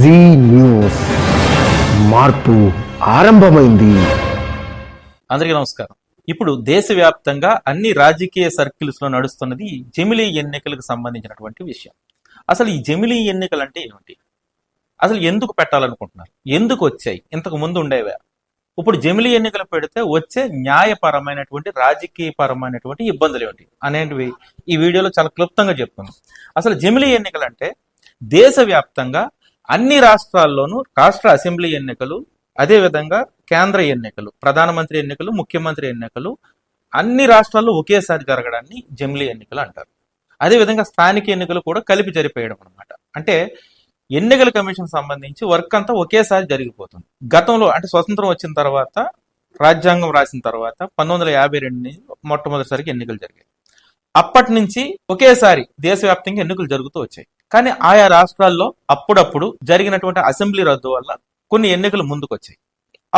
G news మార్పు ఆరంభమైంది. అందరికీ నమస్కారం. ఇప్పుడు దేశవ్యాప్తంగా అన్ని రాజకీయ సర్కిల్స్ లో నడుస్తున్నది జమిలీ ఎన్నికలకు సంబంధించినటువంటి విషయం. అసలు ఈ జమిలీ ఎన్నికలు అంటే ఏమిటి? అసలు ఎందుకు పెట్టాలనుకుంటున్నారు? ఎందుకు వచ్చాయి? ఇంతకు ముందు ఉండేవా? ఇప్పుడు జమిలీ ఎన్నికలు పెడితే వచ్చే న్యాయపరమైనటువంటి రాజకీయపరమైనటువంటి ఇబ్బందులు ఏమిటి అనేటివి ఈ వీడియోలో చాలా క్లుప్తంగా చెప్తున్నాం. అసలు జమిలీ ఎన్నికలు అంటే దేశవ్యాప్తంగా అన్ని రాష్ట్రాల్లోనూ రాష్ట్ర అసెంబ్లీ ఎన్నికలు, అదేవిధంగా కేంద్ర ఎన్నికలు, ప్రధానమంత్రి ఎన్నికలు, ముఖ్యమంత్రి ఎన్నికలు అన్ని రాష్ట్రాల్లో ఒకేసారి జరగడాన్ని జమిలీ ఎన్నికలు అంటారు. అదేవిధంగా స్థానిక ఎన్నికలు కూడా కలిపి జరిపేయడం అనమాట. అంటే ఎన్నికల కమిషన్ సంబంధించి వర్క్ అంతా ఒకేసారి జరిగిపోతుంది. గతంలో అంటే స్వతంత్రం వచ్చిన తర్వాత, రాజ్యాంగం రాసిన తర్వాత 1952 మొట్టమొదటిసారికి ఎన్నికలు జరిగాయి. అప్పటి నుంచి ఒకేసారి దేశవ్యాప్తంగా ఎన్నికలు జరుగుతూ వచ్చాయి. కానీ ఆయా రాష్ట్రాల్లో అప్పుడప్పుడు జరిగినటువంటి అసెంబ్లీ రద్దు వల్ల కొన్ని ఎన్నికలు ముందుకు వచ్చాయి.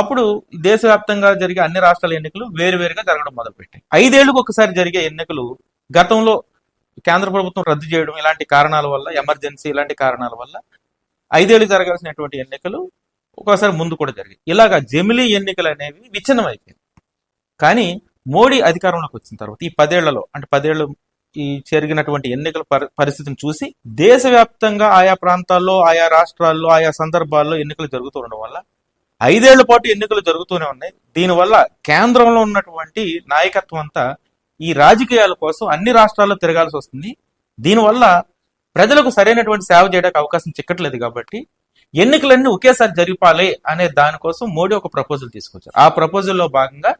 అప్పుడు దేశవ్యాప్తంగా జరిగే అన్ని రాష్ట్రాల ఎన్నికలు వేరువేరుగా జరగడం మొదలుపెట్టాయి. 5 ఏళ్లకు ఒకసారి జరిగే ఎన్నికలు గతంలో కేంద్ర ప్రభుత్వం రద్దు చేయడం ఇలాంటి కారణాల వల్ల, ఎమర్జెన్సీ ఇలాంటి కారణాల వల్ల 5 ఏళ్ళు జరగాల్సినటువంటి ఎన్నికలు ఒక్కోసారి ముందు కూడా జరిగాయి. ఇలాగా జమిలీ ఎన్నికలు అనేవి విచ్ఛిన్నం అయిపోయింది. కానీ మోడీ అధికారంలోకి వచ్చిన తర్వాత ఈ 10 ఏళ్లలో అంటే 10 ఏళ్ళు ఈ జరిగినటువంటి ఎన్నికల పరిస్థితిని చూసి దేశవ్యాప్తంగా ఆయా ప్రాంతాల్లో, ఆయా రాష్ట్రాల్లో, ఆయా సందర్భాల్లో ఎన్నికలు జరుగుతూ ఉండడం వల్ల 5 ఏళ్ల పాటు ఎన్నికలు జరుగుతూనే ఉన్నాయి. దీనివల్ల కేంద్రంలో ఉన్నటువంటి నాయకత్వం అంతా ఈ రాజకీయాల కోసం అన్ని రాష్ట్రాల్లో తిరగాల్సి వస్తుంది. దీనివల్ల ప్రజలకు సరైనటువంటి సేవ చేయడానికి అవకాశం చిక్కట్లేదు. కాబట్టి ఎన్నికలన్నీ ఒకేసారి జరిపాలి అనే దానికోసం మోడీ ఒక ప్రపోజల్ తీసుకొచ్చారు. ఆ ప్రపోజల్లో భాగంగా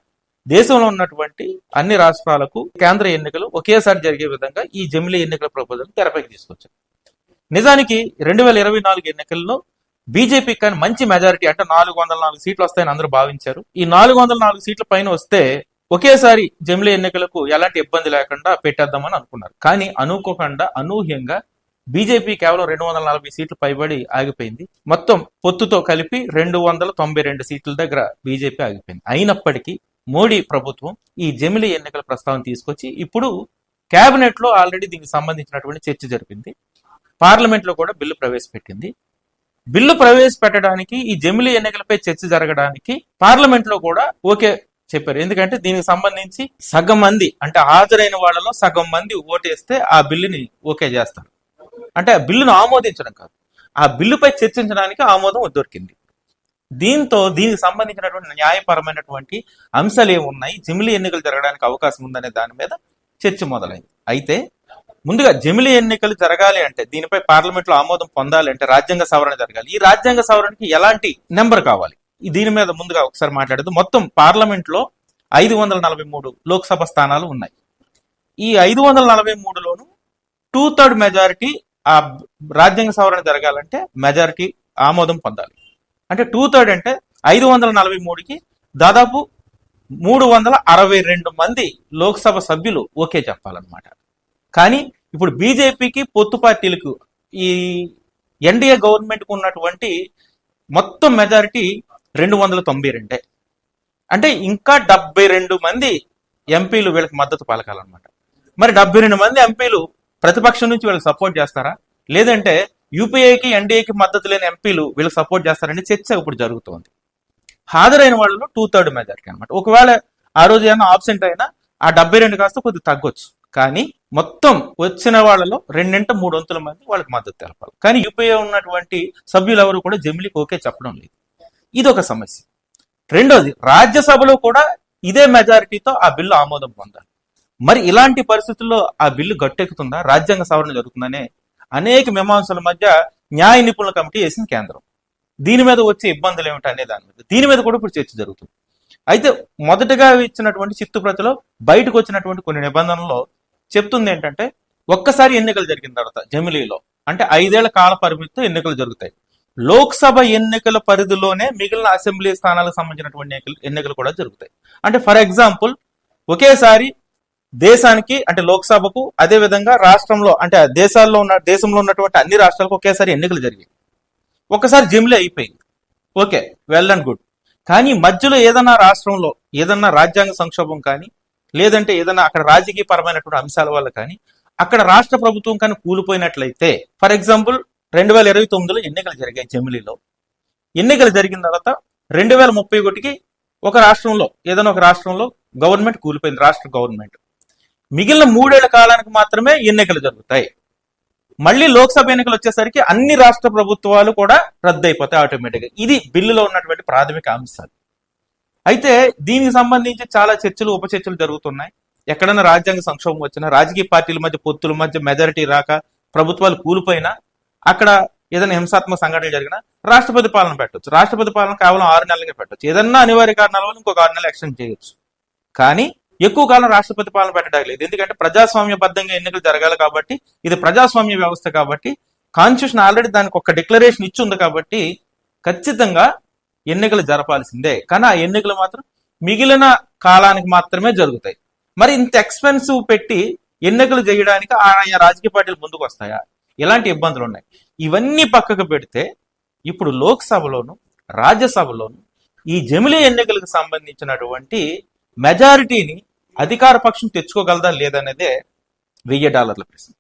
దేశంలో ఉన్నటువంటి అన్ని రాష్ట్రాలకు కేంద్ర ఎన్నికలు ఒకేసారి జరిగే విధంగా ఈ జమిలీ ఎన్నికల ప్రపోజల్ తెరపైకి తీసుకొచ్చారు. నిజానికి 2024 ఎన్నికల్లో బీజేపీ కానీ మంచి మెజారిటీ అంటే 404 సీట్లు వస్తాయని అందరూ భావించారు. ఈ 404 సీట్ల పైన వస్తే ఒకేసారి జమిలీ ఎన్నికలకు ఎలాంటి ఇబ్బంది లేకుండా పెట్టేద్దామని అనుకున్నారు. కానీ అనుకోకుండా అనూహ్యంగా బీజేపీ కేవలం 240 సీట్లు పైబడి ఆగిపోయింది. మొత్తం పొత్తుతో కలిపి 292 సీట్ల దగ్గర బీజేపీ ఆగిపోయింది. అయినప్పటికీ మోడీ ప్రభుత్వం ఈ జమిలీ ఎన్నికల ప్రస్తావన తీసుకొచ్చి ఇప్పుడు కేబినెట్ లో ఆల్రెడీ దీనికి సంబంధించినటువంటి చర్చ జరిపింది. పార్లమెంట్ లో కూడా బిల్లు ప్రవేశపెట్టింది. బిల్లు ప్రవేశపెట్టడానికి, ఈ జమిలీ ఎన్నికలపై చర్చ జరగడానికి పార్లమెంట్ లో కూడా ఓకే చెప్పారు. ఎందుకంటే దీనికి సంబంధించి సగం మంది అంటే హాజరైన వాళ్ళలో సగం మంది ఓటేస్తే ఆ బిల్లుని ఓకే చేస్తారు. అంటే ఆ బిల్లును ఆమోదించడం కాదు, ఆ బిల్లుపై చర్చించడానికి ఆమోదం దొరికింది. దీంతో దీనికి సంబంధించినటువంటి న్యాయపరమైనటువంటి అంశాలు ఏమున్నాయి, జమిలీ ఎన్నికలు జరగడానికి అవకాశం ఉందనే దాని మీద చర్చ మొదలైంది. అయితే ముందుగా జమిలీ ఎన్నికలు జరగాలి అంటే, దీనిపై పార్లమెంట్ లో ఆమోదం పొందాలి అంటే రాజ్యాంగ సవరణ జరగాలి. ఈ రాజ్యాంగ సవరణకి ఎలాంటి నెంబర్ కావాలి, దీని మీద ముందుగా ఒకసారి మాట్లాడేది. మొత్తం పార్లమెంట్ లో 543 లోక్సభ స్థానాలు ఉన్నాయి. ఈ 543లోను 2/3 మెజారిటీ ఆ రాజ్యాంగ సవరణ జరగాలంటే మెజారిటీ ఆమోదం పొందాలి. అంటే 2/3 అంటే 543కి దాదాపు 362 మంది లోక్సభ సభ్యులు ఓకే చెప్పాలన్నమాట. కానీ ఇప్పుడు బీజేపీకి, పొత్తు పార్టీలకు, ఈ ఎన్డీఏ గవర్నమెంట్ కు ఉన్నటువంటి మొత్తం మెజారిటీ 292. అంటే ఇంకా 72 మంది ఎంపీలు వీళ్ళకి మద్దతు పలకాలన్నమాట. మరి 72 మంది ఎంపీలు ప్రతిపక్షం నుంచి వీళ్ళకి సపోర్ట్ చేస్తారా, లేదంటే యూపీఏకి, ఎన్డీఏకి మద్దతు లేని ఎంపీలు వీళ్ళకి సపోర్ట్ చేస్తారని చర్చ ఇప్పుడు జరుగుతోంది. హాజరైన వాళ్ళలో 2/3 మెజారిటీ అనమాట. ఒకవేళ ఆ రోజు ఏమైనా ఆబ్సెంట్ అయినా ఆ 72 కాస్త కొద్దిగా తగ్గొచ్చు. కానీ మొత్తం వచ్చిన వాళ్ళలో 2/3 మంది వాళ్ళకి మద్దతు తెలపాలి. కానీ యూపీఏ ఉన్నటువంటి సభ్యులు ఎవరు కూడా జమిలీకి ఓకే చెప్పడం లేదు. ఇది ఒక సమస్య. రెండోది, రాజ్యసభలో కూడా ఇదే మెజారిటీతో ఆ బిల్లు ఆమోదం పొందాలి. మరి ఇలాంటి పరిస్థితుల్లో ఆ బిల్లు గట్టెక్కుతుందా, రాజ్యాంగ సవరణ జరుగుతుందనే అనేక మీమాంసల మధ్య న్యాయ నిపుణుల కమిటీ వేసింది కేంద్రం. దీని మీద వచ్చే ఇబ్బందులు ఏమిటి అనే దీని మీద కూడా ఇప్పుడు చర్చ జరుగుతుంది. అయితే మొదటగా ఇచ్చినటువంటి చిత్తుప్రతిలో బయటకు వచ్చినటువంటి కొన్ని నిబంధనల్లో చెప్తుంది ఏంటంటే, ఒక్కసారి ఎన్నికలు జరిగిన తర్వాత జమిలీలో అంటే 5 ఏళ్ల కాల పరిమితితో ఎన్నికలు జరుగుతాయి. లోక్సభ ఎన్నికల పరిధిలోనే మిగిలిన అసెంబ్లీ స్థానాలకు సంబంధించినటువంటి ఎన్నికలు కూడా జరుగుతాయి. అంటే ఫర్ ఎగ్జాంపుల్ ఒకేసారి దేశానికి అంటే లోక్సభకు, అదే విధంగా రాష్ట్రంలో అంటే దేశంలో ఉన్నటువంటి అన్ని రాష్ట్రాలకు ఒకేసారి ఎన్నికలు జరిగాయి. ఒకసారి జమిలీ అయిపోయింది, ఓకే, వెల్ అండ్ గుడ్. కానీ మధ్యలో ఏదన్నా రాష్ట్రంలో ఏదన్నా రాజ్యాంగ సంక్షోభం కానీ, లేదంటే ఏదన్నా అక్కడ రాజకీయ పరమైనటువంటి అంశాల వల్ల కానీ అక్కడ రాష్ట్ర ప్రభుత్వం కానీ కూలిపోయినట్లయితే, ఫర్ ఎగ్జాంపుల్ 2029లో ఎన్నికలు జరిగాయి జమిలీలో. ఎన్నికలు జరిగిన తర్వాత 2031కి ఒక రాష్ట్రంలో ఏదైనా ఒక రాష్ట్రంలో గవర్నమెంట్ కూలిపోయింది, రాష్ట్ర గవర్నమెంట్. మిగిలిన 3 ఏళ్ల కాలానికి మాత్రమే ఎన్నికలు జరుగుతాయి. మళ్ళీ లోక్సభ ఎన్నికలు వచ్చేసరికి అన్ని రాష్ట్ర ప్రభుత్వాలు కూడా రద్దయిపోతాయి ఆటోమేటిక్గా. ఇది బిల్లులో ఉన్నటువంటి ప్రాథమిక అంశాలు. అయితే దీనికి సంబంధించి చాలా చర్చలు, ఉప చర్చలు జరుగుతున్నాయి. ఎక్కడైనా రాజ్యాంగ సంక్షోభం వచ్చినా, రాజకీయ పార్టీల మధ్య పొత్తుల మధ్య మెజారిటీ రాక ప్రభుత్వాలు కూలిపోయినా, అక్కడ ఏదైనా హింసాత్మక సంఘటనలు జరిగినా రాష్ట్రపతి పాలన పెట్టవచ్చు. రాష్ట్రపతి పాలన కేవలం 6 నెలలకే పెట్టవచ్చు. ఏదన్నా అనివార్య కారణాల వల్ల ఇంకొక 6 నెలలు ఎక్స్టెండ్ చేయొచ్చు. కానీ ఎక్కువ కాలం రాష్ట్రపతి పాలన పెట్టడానికి లేదు. ఎందుకంటే ప్రజాస్వామ్యబద్ధంగా ఎన్నికలు జరగాలి కాబట్టి, ఇది ప్రజాస్వామ్య వ్యవస్థ కాబట్టి, కాన్స్టిట్యూషన్ ఆల్రెడీ దానికి ఒక డిక్లరేషన్ ఇచ్చి ఉంది కాబట్టి ఖచ్చితంగా ఎన్నికలు జరపాల్సిందే. కానీ ఆ ఎన్నికలు మాత్రం మిగిలిన కాలానికి మాత్రమే జరుగుతాయి. మరి ఇంత ఎక్స్పెన్సివ్ పెట్టి ఎన్నికలు చేయడానికి ఆయా రాజకీయ పార్టీలు ముందుకు వస్తాయా? ఇలాంటి ఇబ్బందులు ఉన్నాయి. ఇవన్నీ పక్కకు పెడితే ఇప్పుడు లోక్సభలోను రాజ్యసభలోను ఈ జమిలీ ఎన్నికలకు సంబంధించినటువంటి మెజారిటీని అధికార పక్షం తెచ్చుకోగలదా లేదనేదే $1000 ప్రశ్న.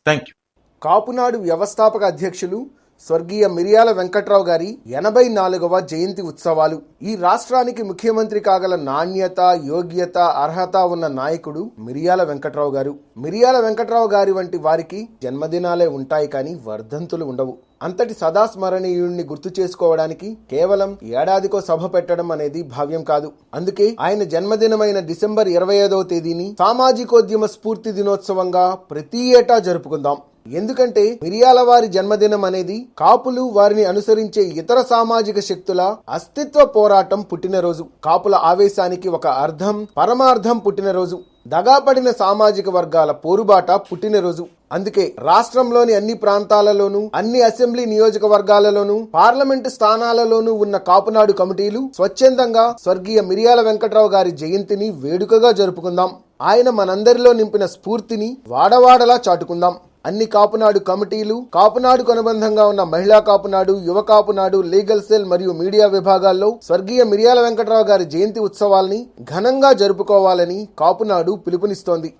Thank you. కాపునాడు వ్యవస్థాపక అధ్యక్షులు స్వర్గీయ మిరియాల వెంకట్రావు గారి 84వ జయంతి ఉత్సవాలు. ఈ రాష్ట్రానికి ముఖ్యమంత్రి కాగల నాణ్యత, యోగ్యత, అర్హత ఉన్న నాయకుడు మిరియాల వెంకట్రావు గారు. మిరియాల వెంకట్రావు గారి వంటి వారికి జన్మదినాలే ఉంటాయి కానీ వర్ధంతులు ఉండవు. అంతటి సదాస్మరణీయుణ్ణి గుర్తు చేసుకోవడానికి కేవలం ఏడాదికో సభ పెట్టడం అనేది భావ్యం కాదు. అందుకే ఆయన జన్మదినమైన డిసెంబర్ 25వ తేదీని సామాజికోద్యమ స్ఫూర్తి దినోత్సవంగా ప్రతి ఏటా జరుపుకుందాం. ఎందుకంటే మిరియాల వారి జన్మదినం అనేది కాపులు, వారిని అనుసరించే ఇతర సామాజిక శక్తుల అస్తిత్వ పోరాటం పుట్టినరోజు. కాపుల ఆవేశానికి ఒక అర్థం, పరమార్థం పుట్టినరోజు. దగాపడిన సామాజిక వర్గాల పోరుబాట పుట్టినరోజు. అందుకే రాష్ట్రంలోని అన్ని ప్రాంతాలలోనూ, అన్ని అసెంబ్లీ నియోజకవర్గాలలోనూ, పార్లమెంటు స్థానాలలోనూ ఉన్న కాపునాడు కమిటీలు స్వచ్ఛందంగా స్వర్గీయ మిరియాల వెంకట్రావు గారి జయంతిని వేడుకగా జరుపుకుందాం. ఆయన మనందరిలో నింపిన స్ఫూర్తిని వాడవాడలా చాటుకుందాం. అన్ని కాపునాడు కమిటీలు, కాపునాడుకు అనుబంధంగా ఉన్న మహిళా కాపునాడు, యువ కాపునాడు, లీగల్ సెల్ మరియు మీడియా విభాగాల్లో స్వర్గీయ మిరియాల వెంకట్రావు గారి జయంతి ఉత్సవాల్ని ఘనంగా జరుపుకోవాలని కాపునాడు పిలుపునిస్తోంది.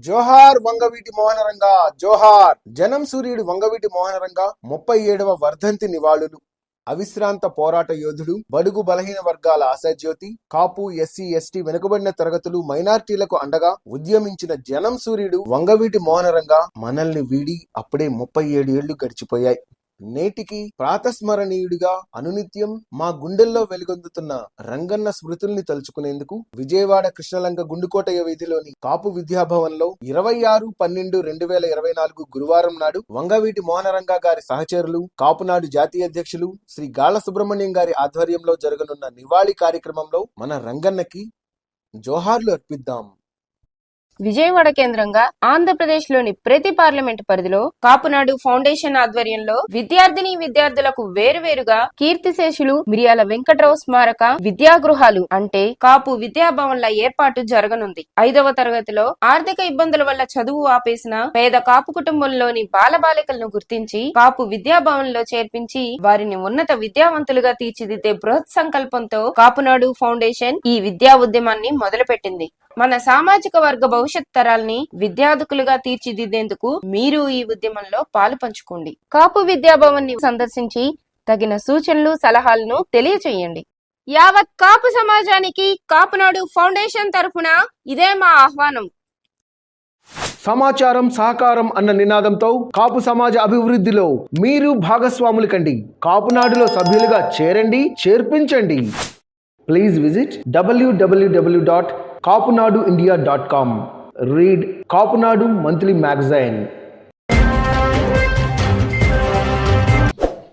జోహార్ వంగవీటి మోహనరంగ, జోహార్. జనం సూర్యుడు వంగవీటి మోహనరంగ 37వ వర్ధంతి నివాళులు. అవిశ్రాంత పోరాట యోధుడు, బడుగు బలహీన వర్గాల ఆశాజ్యోతి, కాపు, ఎస్సీ, ఎస్టీ, వెనుకబడిన తరగతులు, మైనార్టీలకు అండగా ఉద్యమించిన జనం సూర్యుడు వంగవీటి మోహనరంగ మనల్ని వీడి అప్పుడే 37 ఏళ్లు గడిచిపోయాయి. నేటికి ప్రాతస్మరణీయుడిగా అనునిత్యం మా గుండెల్లో వెలుగొందుతున్న రంగన్న స్మృతుల్ని తలుచుకునేందుకు విజయవాడ కృష్ణలంక గుండుకోటయ్య వీధిలోని కాపు విద్యాభవన్లో 26/12/2024 గురువారం నాడు వంగవీటి మోహనరంగ గారి సహచరులు, కాపునాడు జాతీయ అధ్యక్షులు శ్రీ గాళ్ల సుబ్రహ్మణ్యం గారి ఆధ్వర్యంలో జరగనున్న నివాళి కార్యక్రమంలో మన రంగన్నకి జోహార్లు అర్పిద్దాం. విజయవాడ కేంద్రంగా ఆంధ్రప్రదేశ్ లోని ప్రతి పార్లమెంట్ పరిధిలో కాపునాడు ఫౌండేషన్ ఆధ్వర్యంలో విద్యార్థులకు వేరువేరుగా కీర్తిశేషులు మిరియాల వెంకట్రావు స్మారక విద్యాగృహాలు అంటే కాపు విద్యాభవన్ల ఏర్పాటు జరగనుంది. 5వ తరగతిలో ఆర్థిక ఇబ్బందుల వల్ల చదువు ఆపేసిన పేద కాపు కుటుంబంలోని బాలబాలికలను గుర్తించి కాపు విద్యాభవన్ లో చేర్పించి వారిని ఉన్నత విద్యావంతులుగా తీర్చిదిద్దే బృహత్ సంకల్పంతో కాపునాడు ఫౌండేషన్ ఈ విద్యా ఉద్యమాన్ని మొదలుపెట్టింది. మన సామాజిక వర్గ భవిష్యత్ తరాల్ని విద్యార్థులుగా తీర్చిదిద్దేందుకు మీరు ఈ ఉద్యమంలో పాలు పంచుకోండి. కాపు విద్యాభవన్ ని సందర్శించి తగిన సూచనలు, సలహాలను తెలియచేయండి. యావత్ కాపు సమాజానికి కాపునాడు ఫౌండేషన్ తరఫున ఇదే మా ఆహ్వానం. సమాచారం, సహకారం అన్న నినాదంతో కాపు సమాజ అభివృద్ధిలో మీరు భాగస్వాములు కండి. కాపునాడులో సభ్యులుగా చేరండి, చేర్పించండి. Please visit www.kapunaduindia.com. Read Kapunadu Monthly Magazine.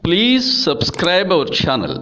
Please subscribe our channel.